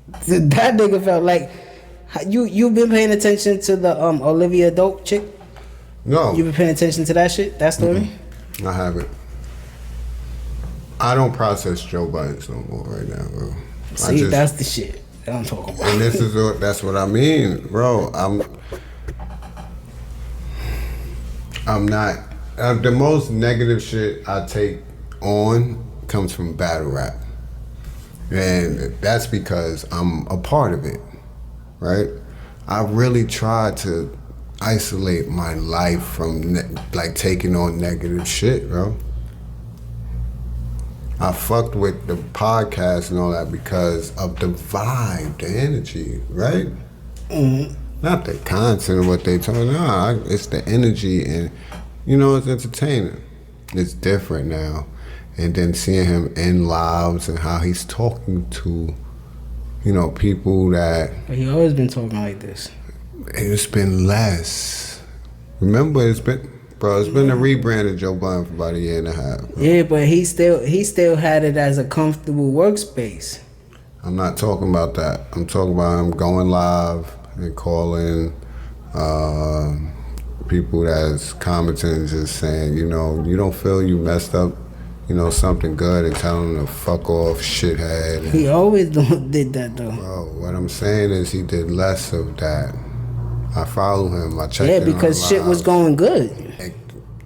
That nigga felt like you been paying attention to the Olivia Dope chick? No. You been paying attention to that shit? That story? I haven't. I don't process Joe Biden's no more right now, bro. See, that's the shit that I'm talking about. And that's what I mean, bro. I'm not. The most negative shit I take on comes from battle rap, and that's because I'm a part of it, right? I really tried to isolate my life from like taking on negative shit, bro. I fucked with the podcast and all that because of the vibe, the energy, right? Mm-hmm. Not the content of what they talk. Nah, it's the energy, and it's entertaining. It's different now. And then seeing him in lives and how he's talking to, people that... But he always been talking like this. It's been less. Remember, it's been a rebrand of Joe Budden for about a year and a half. Bro. Yeah, but he still had it as a comfortable workspace. I'm not talking about that. I'm talking about him going live and calling people that's commenting and just saying, you don't feel you messed up, something good, and telling them to fuck off, shithead. He always did that though. Bro, what I'm saying is he did less of that. I follow him. I checked. Yeah, because shit was going good.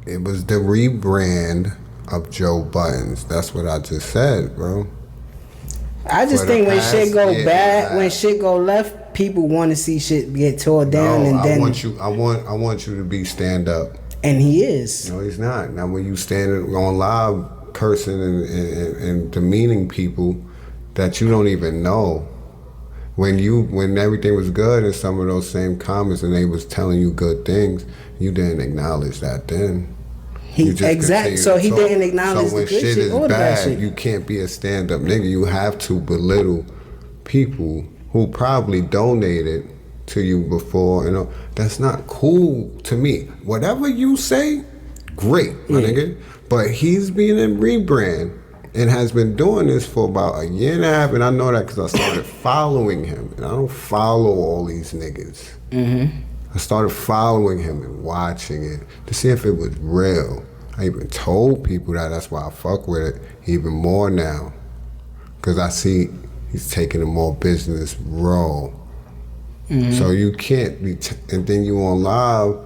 It was the rebrand of Joe Budden's. That's what I just said, bro. I just think when shit go bad, when shit go left, people want to see shit get tore down, and then I want you to be stand up. And he is. No, he's not. Now when you standing on live cursing and demeaning people that you don't even know, when everything was good and some of those same comments and they was telling you good things, you didn't acknowledge that then. Exactly. So he didn't acknowledge the good shit. So when shit is bad, you can't be a stand-up nigga. You have to belittle people who probably donated to you before. That's not cool to me. Whatever you say, great, my nigga. But he's being a rebrand and has been doing this for about a year and a half, and I know that because I started following him. And I don't follow all these niggas. Mm-hmm. I started following him and watching it to see if it was real. I even told people that. That's why I fuck with it even more now. Because I see he's taking a more business role. Mm-hmm. So you can't be... and then you on live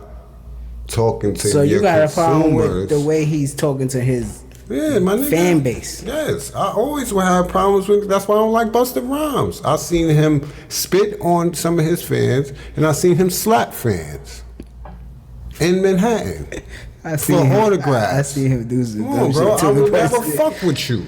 talking to your consumers. So you got a problem with the way he's talking to his fan base? Yes. I always will have problems with... That's why I don't like Busta Rhymes. I seen him spit on some of his fans, and I seen him slap fans in Manhattan for autographs. I see him do some dumb shit too. I will never fuck with you.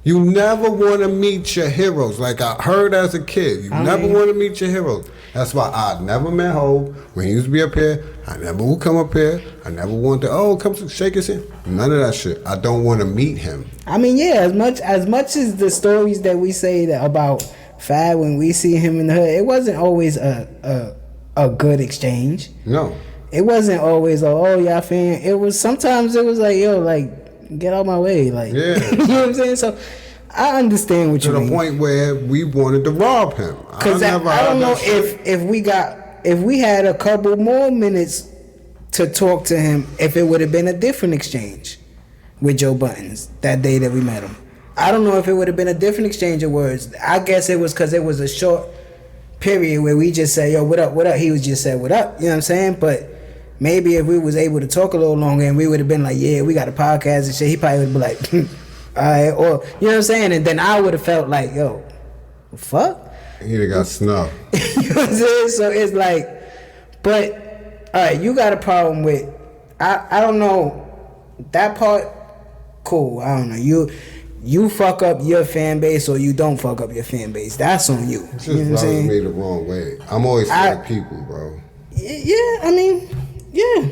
You never want to meet your heroes. Like I heard as a kid, you never want to meet your heroes. That's why I never met Hov. When he used to be up here, I never would come up here. I never wanted to, come shake his hand. None of that shit. I don't want to meet him. I mean, yeah, as much as the stories that we say about Fab when we see him in the hood, it wasn't always a good exchange. No. It wasn't always y'all fan. It was sometimes it was like, yo, like, get out my way. Like, yeah. You know what I'm saying? So I understand what you mean. To the point where we wanted to rob him. Because I don't know if we had a couple more minutes to talk to him, if it would have been a different exchange with Joe Buttons that day that we met him. I don't know if it would have been a different exchange of words. I guess it was because it was a short period where we just said, yo, what up, what up? He was just said, what up? You know what I'm saying? But maybe if we was able to talk a little longer and we would have been like, yeah, we got a podcast and shit, he probably would be like, all right, or, you know what I'm saying? And then I would have felt like, yo, fuck? He'd have got snuffed. You know what I'm saying? So it's like, but, all right, you got a problem with, I don't know, that part, cool, I don't know. You fuck up your fan base or you don't fuck up your fan base. That's on you. It just you know rubs me the wrong way. I'm always for people, bro. Yeah, I mean, yeah.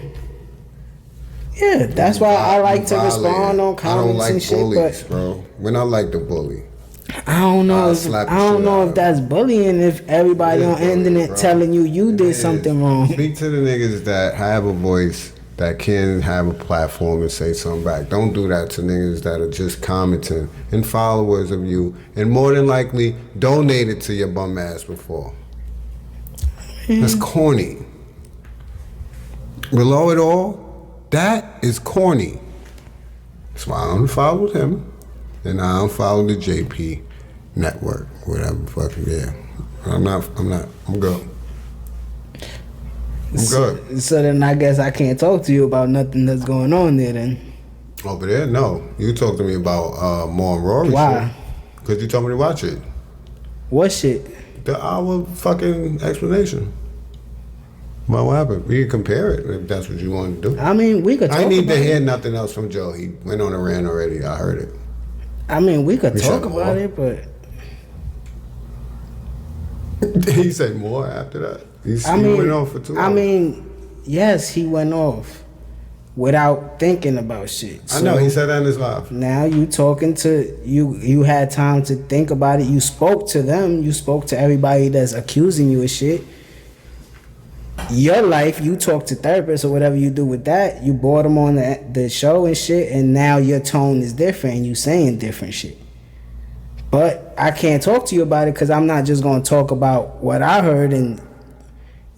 Yeah, that's why I like to respond on comments and shit. Bullies, bro. When I like to bully. I don't know if that's bullying if everybody on the internet telling you did something wrong. Speak to the niggas that have a voice that can have a platform and say something back. Don't do that to niggas that are just commenting and followers of you and more than likely donated to your bum ass before. That's corny. Below it all, that is corny. That's why I unfollowed him and I unfollowed the JP network, whatever fucking, yeah. I'm good. I'm good. So then I guess I can't talk to you about nothing that's going on there then. Over there? No. You talk to me about more Rory shit. Why? Because you told me to watch it. What shit? The hour fucking explanation. Well, what happened? We can compare it if that's what you want to do. I mean, we could talk I need to about hear it. nothing else from Joe. He went on a rant already. I heard it. I mean, we could We talk said about more. it, but He said more after that. He went on for 2 hours. I mean, yes, he went off without thinking about shit. I know, he said that in his live. Now you talking to you had time to think about it. You spoke to them. You spoke to everybody that's accusing you of shit. Your life, you talk to therapists or whatever you do with that. You brought them on the show and shit, and now your tone is different and you saying different shit. But I can't talk to you about it because I'm not just gonna talk about what I heard and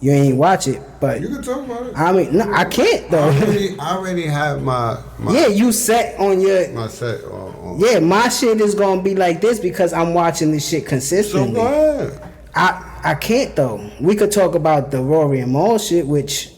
you ain't watch it. But You can talk about it. I mean, no, I can't though. I already have my Yeah, you set on your. my set on. Yeah, my shit is gonna be like this because I'm watching this shit So consistently. go ahead. I can't though. We could talk about the Rory and Maul shit, which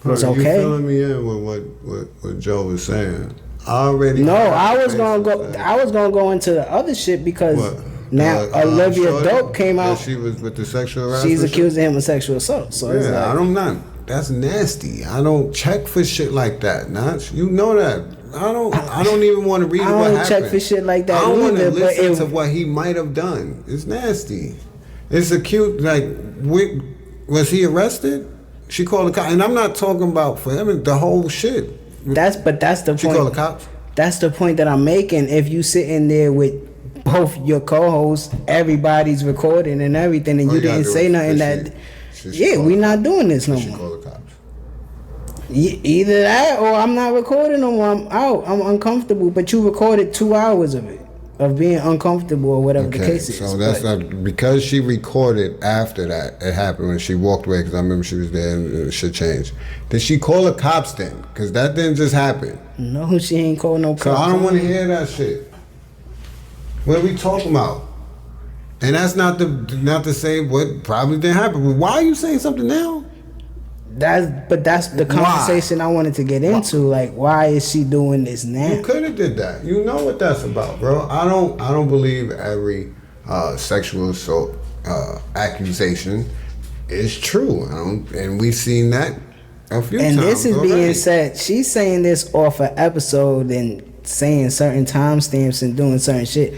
was Look, okay. You filling me in with what Joe was saying. I already. No, have I was the gonna basis go. of that. I was gonna go into the other shit because What? now Olivia Shorty, Dope came that out. She was with the sexual harassment. She's shit? accusing him of sexual assault. So it's Yeah, like, I don't know. That's nasty. I don't check for shit like that. Not you know that. I don't even want to read I what don't happened. check for shit like that I don't want to either, but listen if- to what he might have done. It's nasty. It's a cute like. Was he arrested? She called the cops, and I'm not talking about for him. The whole shit. that's the She point. called the cops. That's the point that I'm making. If you sitting there with both your co-hosts, everybody's recording and everything, and All you you gotta didn't do say is- nothing did that. she Yeah, call we the not cops? doing this no She more. called the cops. Either that or I'm not recording no more. I'm out. I'm uncomfortable. But you recorded 2 hours of it, of being uncomfortable or whatever the case is. So that's But not, because she recorded after that. It happened when she walked away because I remember she was there and shit changed. Did she call the cops then? Because that didn't just happen. no, she ain't called no cops. So I don't want to hear that shit. What are we talking about? And that's not to say what probably didn't happen. But why are you saying something now? That's the conversation I wanted to get into. Like, why is she doing this now? You could have did that. You know what that's about, bro. I don't believe every sexual assault accusation is true. And we've seen that a few times. And this is already. being said. She's saying this off an episode and saying certain timestamps and doing certain shit,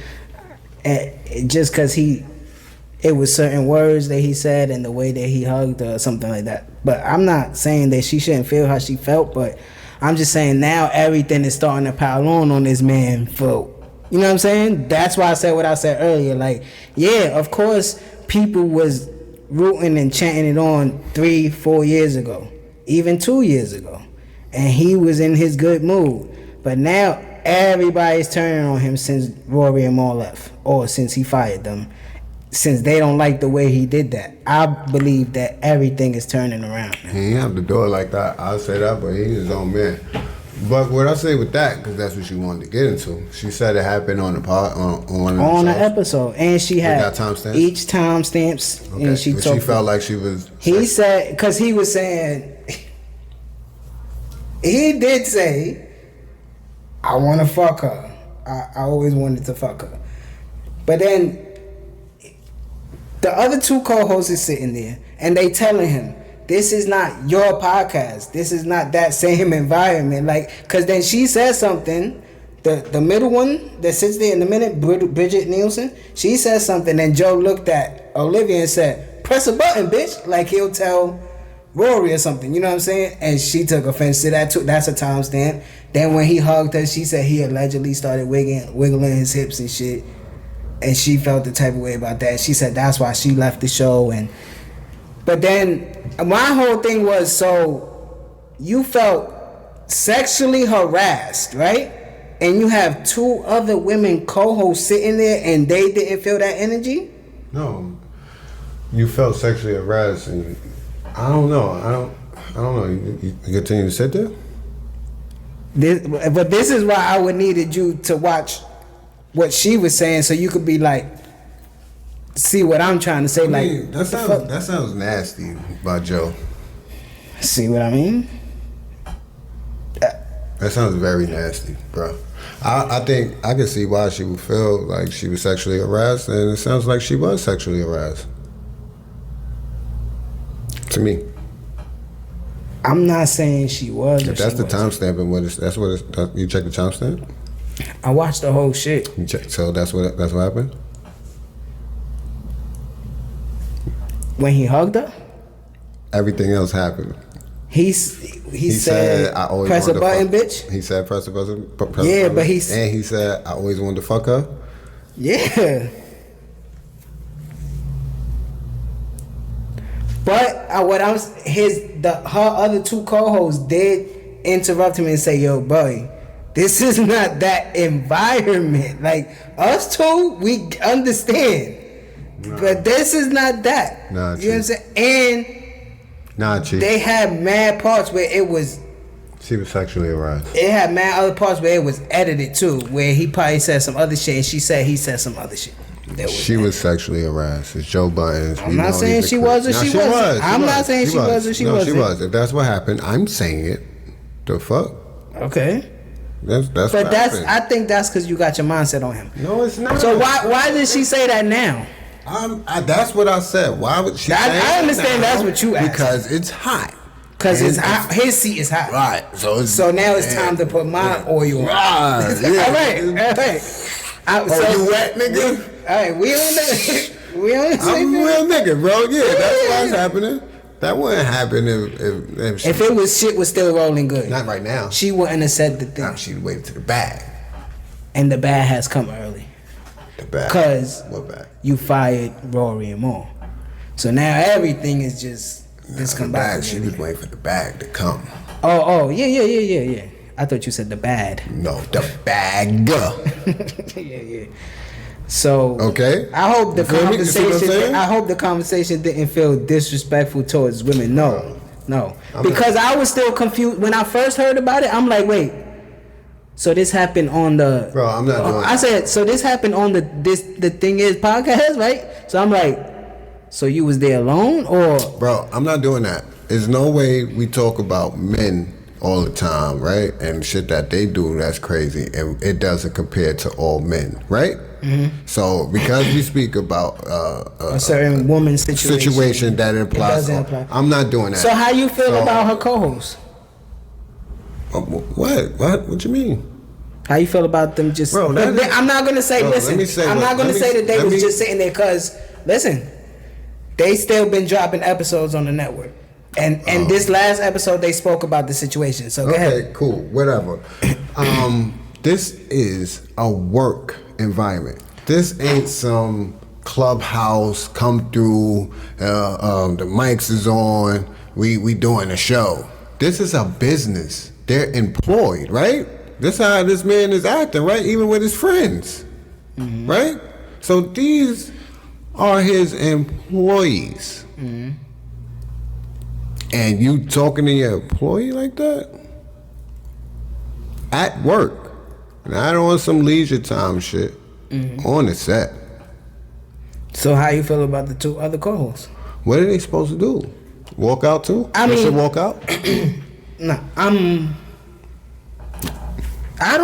and just because it was certain words that he said and the way that he hugged her or something like that. But I'm not saying that she shouldn't feel how she felt, but I'm just saying now everything is starting to pile on this man for, you know what I'm saying? That's why I said what I said earlier. Like, yeah, of course people was rooting and chanting it on 3-4 years ago, even 2 years ago, and he was in his good mood. But now everybody's turning on him since Rory and Maul left, or since he fired them, since they don't like the way he did that. I believe that everything is turning around. He ain't have to do it like that. I'll say that, but he's his own man. But what I say with that, because that's what she wanted to get into. She said it happened on the pod, on one of the On the shows. episode, and she had got timestamps? each timestamps, Okay. and she But told. she felt like she was. He said, because he was saying, he did say, I want to fuck her. I always wanted to fuck her. But then the other two co-hosts is sitting there and they telling him, this is not your podcast. This is not that same environment. Like, because then she said something, the middle one that sits there in the minute, Bridget Nielsen, she said something and Joe looked at Olivia and said, press a button, bitch. Like he'll tell Rory or something, you know what I'm saying? And she took offense to that too. That's a timestamp. Then when he hugged her, she said he allegedly started wiggling his hips and shit. And she felt the type of way about that. She said that's why she left the show. But then my whole thing was, so you felt sexually harassed, right? And you have 2 other women co-hosts sitting there and they didn't feel that energy? No. You felt sexually harassed, and I don't know. I don't know. You continue to sit there? But this is why I would needed you to watch what she was saying so you could be like, see what I'm trying to say. I mean, like that sounds nasty by Joe. See what I mean? That sounds very nasty, bro. I think I can see why she would feel like she was sexually harassed, and it sounds like she was sexually harassed. To me. I'm not saying she was. If that's the timestamp, and that's what you check the timestamp. I watched the whole shit. You check, so that's what happened. When he hugged her, everything else happened. He said, I always press a wanted button, to fuck. bitch. He said press a button. Yeah, but he said I always wanted to fuck her. Yeah. But her other 2 co-hosts did interrupt him and say, "Yo, boy, this is not that environment. Like us 2, we understand, but this is not that." Nah, you know what I'm saying? And Chief. they had mad parts where it was. She was sexually harassed. It had mad other parts where it was edited too, where he probably said some other shit, and he said some other shit. She was sexually harassed. It's Joe Budden. I'm not saying she was or she wasn't. I'm not saying she was or she wasn't. No, she was. If that's what happened, I'm saying it. The fuck? Okay. That's. But I think that's because you got your mindset on him. No, it's not. So why did she say that now? That's what I said. Why would she? I understand that's what you asked. Because it's hot. Because it's hot. His seat is hot. Right. So now it's time to put my oil on. Right. All right. So you wet, nigga? All right, we on the I'm a real nigga, bro. Yeah, that's what's happening. That wouldn't happen if it was shit was still rolling good. Not right now. She wouldn't have said the thing. Nah, she'd waited to the bag. And the bag has come early. The bag. Because what bag? You fired Rory and Moore. So now everything is just discombobulated. She was waiting for the bag to come. Oh, yeah. I thought you said the bad. No, the bag. Yeah. So okay. I hope the conversation didn't feel disrespectful towards women. No. Because I was still confused when I first heard about it. I'm like, wait. So this happened on the. Bro, I'm not doing. I said so. This happened on the thing is podcast, right? So I'm like, so you was there alone or? Bro, I'm not doing that. There's no way we talk about men all the time, right? And shit that they do that's crazy, and it doesn't compare to all men, right? Mm-hmm. So because we speak about a certain woman's situation that implies, I'm not doing that. So how you feel about her co-host? What you mean? How you feel about them just? Bro, I'm not gonna say. I'm not gonna say that they was just sitting there because listen, they still been dropping episodes on the network. And this last episode, they spoke about the situation. So go ahead. Okay, cool, whatever. This is a work environment. This ain't some clubhouse. Come through. The mics is on. We doing a show. This is a business. They're employed, right? This how this man is acting, right? Even with his friends, right? So these are his employees. Mm-hmm. And you talking to your employee like that? At work. Not on some leisure time shit. Mm-hmm. On the set. So how you feel about the 2 other co-hosts? What are they supposed to do? Walk out too? They should walk out? No, I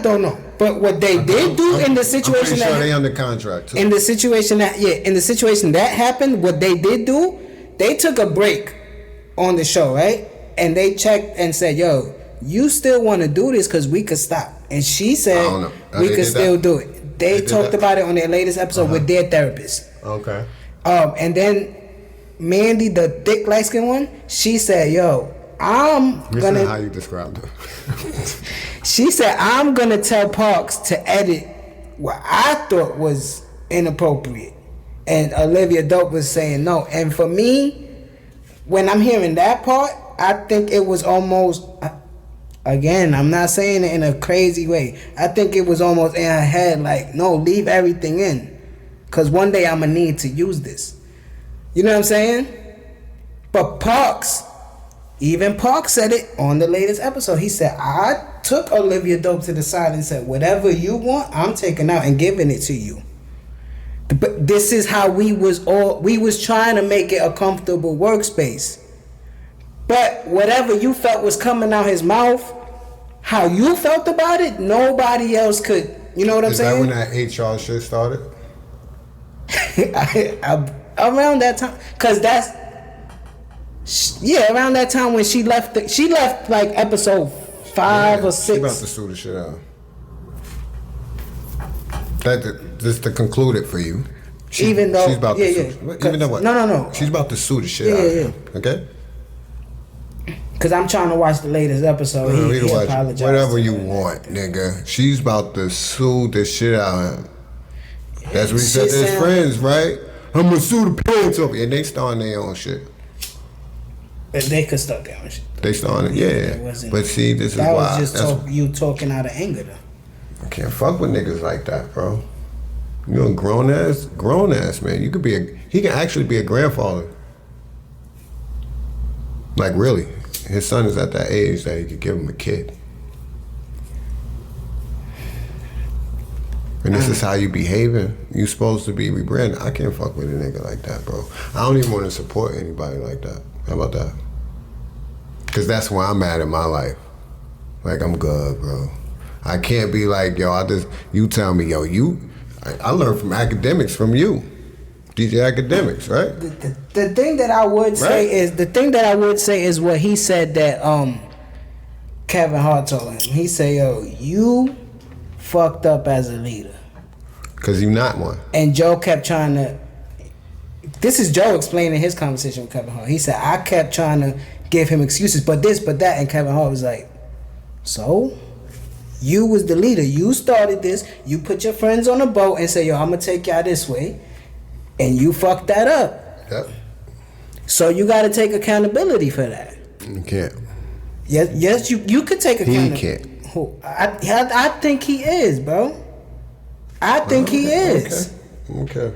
don't know. But what they did do in the situation I'm pretty sure they under contract too. In the situation that happened, what they did do, they took a break on the show, right? And they checked and said, yo, you still want to do this because we could stop. And she said we could still do it. They talked about it on their latest episode with their therapist. Okay. And then Mandy, the thick light-skinned one, she said, yo, This is how you described her. She said, I'm going to tell Parks to edit what I thought was inappropriate. And Olivia Dope was saying no. And for me, when I'm hearing that part, I think it was almost Again, I'm not saying it in a crazy way. I think it was almost in her head like, no, leave everything in. Because one day I'm going to need to use this. You know what I'm saying? But even Parks said it on the latest episode. He said, I took Olivia Dope to the side and said, whatever you want, I'm taking out and giving it to you. But this is how we was trying to make it a comfortable workspace. But whatever you felt was coming out his mouth, how you felt about it, nobody else could. You know what I'm saying? Is that when that HR shit started? Around that time, cause around that time when she left. She left like episode 5 or 6. She about to sue the shit out. Just to conclude it for you. Even though she's about to sue. Even though what? No. She's about to sue the shit out of him. Okay. Cause I'm trying to watch the latest episode. He apologized. Whatever you want, nigga. She's about to sue the shit out of him. That's what he said to his friends, right? I'm gonna sue the pants off you. And they starting their own shit. But they could start their own shit. They started, yeah. But see, this is why. That was just you talking out of anger, though. I can't fuck with niggas like that, bro. You know, grown ass man. You could he can actually be a grandfather. Like, really. His son is at that age that he could give him a kid. And this is how you behaving. You supposed to be rebranded. I can't fuck with a nigga like that, bro. I don't even want to support anybody like that. How about that? Because that's where I'm at in my life. Like, I'm good, bro. I can't be like, yo, you tell me, yo, I learned from academics from you. DJ Academics, right? The thing that I would say is what he said that Kevin Hart told him. He said, yo, you fucked up as a leader. Cause you not one. And Joe kept trying to. This is Joe explaining his conversation with Kevin Hart. He said, I kept trying to give him excuses, but this, but that, and Kevin Hart was like, so? You was the leader. You started this. You put your friends on a boat and said, yo, I'm gonna take y'all this way. And you fucked that up. Yep. So you gotta take accountability for that. You can't. Yes, you could take accountability. He can't. I think he is, bro. I think he is. Okay.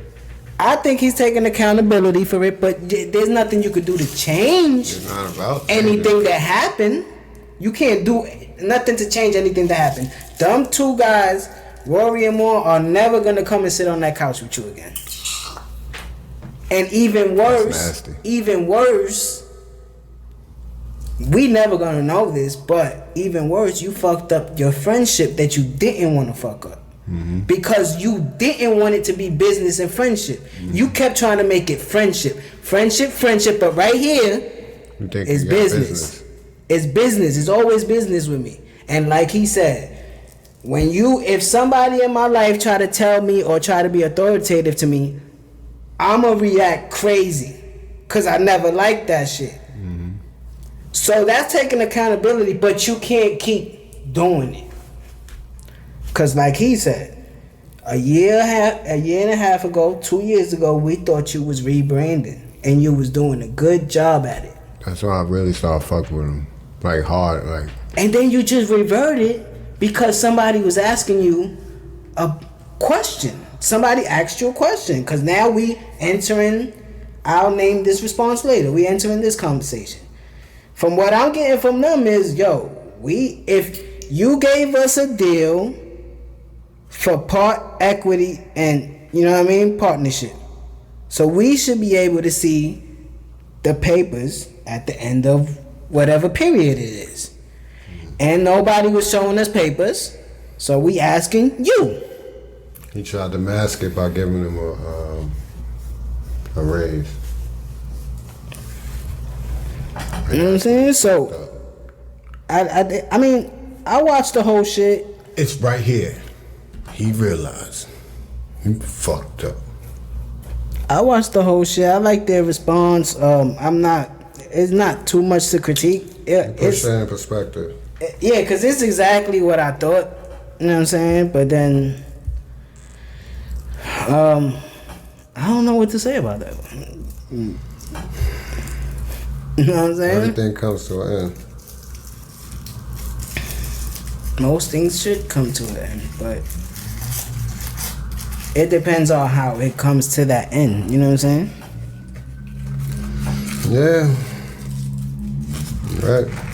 I think he's taking accountability for it, but there's nothing you could do to change It's not about anything that happened. You can't do nothing to change anything that happened. Them two guys, Rory and Moore, are never gonna come and sit on that couch with you again. And even worse, we never gonna know this, but even worse, you fucked up your friendship that you didn't want to fuck up. Mm-hmm. Because you didn't want it to be business and friendship. Mm-hmm. You kept trying to make it friendship, but right here, it's business. It's business. It's always business with me. And like he said, if somebody in my life try to tell me or try to be authoritative to me, I'ma react crazy, cause I never liked that shit. Mm-hmm. So that's taking accountability, but you can't keep doing it. Cause like he said, a year and a half ago, 2 years ago, we thought you was rebranding and you was doing a good job at it. That's why I really started fucking with him, like hard, like. And then you just reverted because somebody was asking you a question. Somebody asked you a question, because now we entering, I'll name this response later, we entering this conversation. From what I'm getting from them is, yo, if you gave us a deal for part equity and, you know what I mean, partnership, so we should be able to see the papers at the end of whatever period it is. And nobody was showing us papers, so we asking you. He tried to mask it by giving him a raise. You know what I'm saying? So, I mean, I watched the whole shit. It's right here. He realized he fucked up. I watched the whole shit. I like their response. It's not too much to critique. Push that in perspective. Yeah, because it's exactly what I thought. You know what I'm saying? But then, I don't know what to say about that. You know what I'm saying? Everything comes to an end. most things should come to an end, but it depends on how it comes to that end. You know what I'm saying? Yeah. Right.